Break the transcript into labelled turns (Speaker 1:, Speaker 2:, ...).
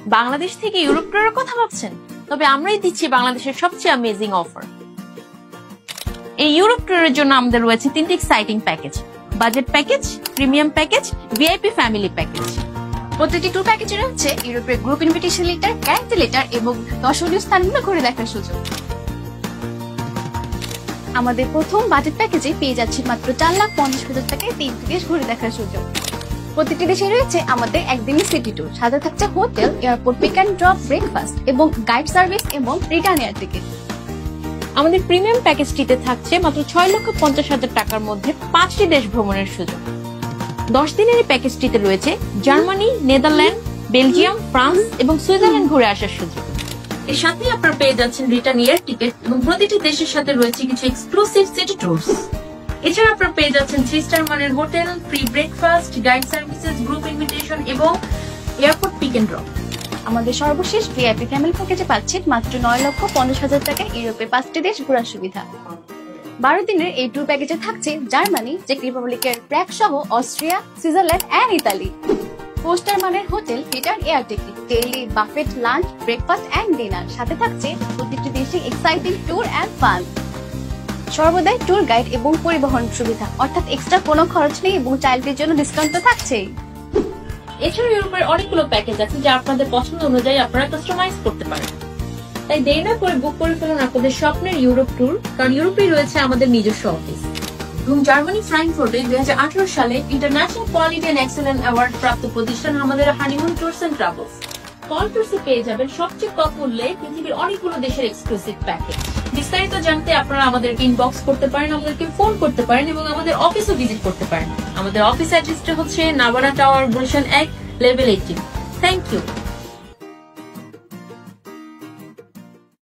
Speaker 1: বাংলাদেশ থেকে ইউরোপ ট্যুরের কথা ভাবছেন? তবে আমরাই দিচ্ছি বাংলাদেশের সবচেয়ে অ্যামেজিং অফার। এই ইউরোপ ট্যুরের জন্য আমাদের রয়েছে 3টি exciting package: budget package, premium package, VIP family package.
Speaker 2: প্রতিটি ট্যুর প্যাকেজে রয়েছে ইউরোপের group invitation letter, guarantee letter এবং দর্শনীয় স্থানগুলো ঘুরে দেখার সুযোগ। আমাদের প্রথম বাজেট প্যাকেজে পেয়ে যাচ্ছি মাত্র 4,50,000 টাকায় 3টি দেশ ঘুরে দেখার সুযোগ। প্রতিটি দেশে রয়েছে আমাদের একদিনের সিটি ট্যুর, সাথে থাকছে hotel, airport pick and drop, breakfast এবং গাইড সার্ভিস এবং রিটার্ন এয়ার টিকিট।
Speaker 1: আমাদের প্রিমিয়াম প্যাকেজটিতে থাকছে মাত্র 6,50,000 টাকার মধ্যে 5টি দেশ ভ্রমণের সুযোগ। 10 দিনের এই প্যাকেজটিতে রয়েছে জার্মানি, নেদারল্যান্ড, বেলজিয়াম, ফ্রান্স এবং সুইজারল্যান্ড ঘুরে আসার সুযোগ। এর সাথে আপনারা পেয়ে যাচ্ছেন রিটার্ন এয়ার টিকিট এবং প্রতিটি দেশের সাথে রয়েছে কিছু এক্সক্লুসিভ সিটি ট্যুরস। এছাড়া আপনারা পেয়ে যাচ্ছেন 3 স্টার মানের hotel, free breakfast, guide services, group invitation এবং এয়ারপোর্ট পিক এন্ড ড্রপ।
Speaker 2: আমাদের সর্বশেষ ভিআইপি ফ্যামিলি প্যাকেজে পাচ্ছেন মাত্র 9,50,000 টাকায় ইউরোপে 5টি দেশ ঘোরার সুবিধা। 12 দিনের এই ট্যুর প্যাকেজে থাকছে জার্মানি, চেক রিপাবলিকের প্রাগ সহ Austria, Switzerland and Italy. 4 star মানের hotel, return air ticket, daily buffet lunch, breakfast and dinner, সাথে থাকছে প্রতিটি দেশে এক্সাইটিং ট্যুর এন্ড ফান। সর্বদাই ট্যুর গাইড এবং পরিবহন সুবিধা, অর্থাৎ এক্সট্রা কোনো খরচ নেই এবং চাইল্ডদের জন্য ডিসকাউন্ট তো থাকছেই।
Speaker 1: এছাড়া ইউরোপের অনেকগুলো প্যাকেজ আছে যা আপনাদের পছন্দ অনুযায়ী আপনারা কাস্টমাইজ করতে পারেন। তাই দেরি না করে বুক করে ফেলুন আপনাদের স্বপ্নের ইউরোপ ট্যুর, কারণ ইউরোপেই রয়েছে আমাদের নিজস্ব অফিস। এবং জার্মানি ফ্রাঙ্কফুর্টে 2018 সালে international quality and excellence award প্রাপ্ত প্রতিষ্ঠান আমাদের honeymoon tours and travels. Call ট্যুরসে পেয়ে যাবেন সবচেয়ে কম মূল্যে পৃথিবীর অনেকগুলো দেশের এক্সক্লুসিভ প্যাকেজ। বিস্তারিত জানতে আপনারা আমাদেরকে ইনবক্স করতে পারেন, আমাদেরকে ফোন করতে পারেন এবং আমাদের অফিসও ভিজিট করতে পারেন। আমাদের অফিস অ্যাড্রেসটা হচ্ছে Navana tower, Gulshan 1, level 18। Thank you.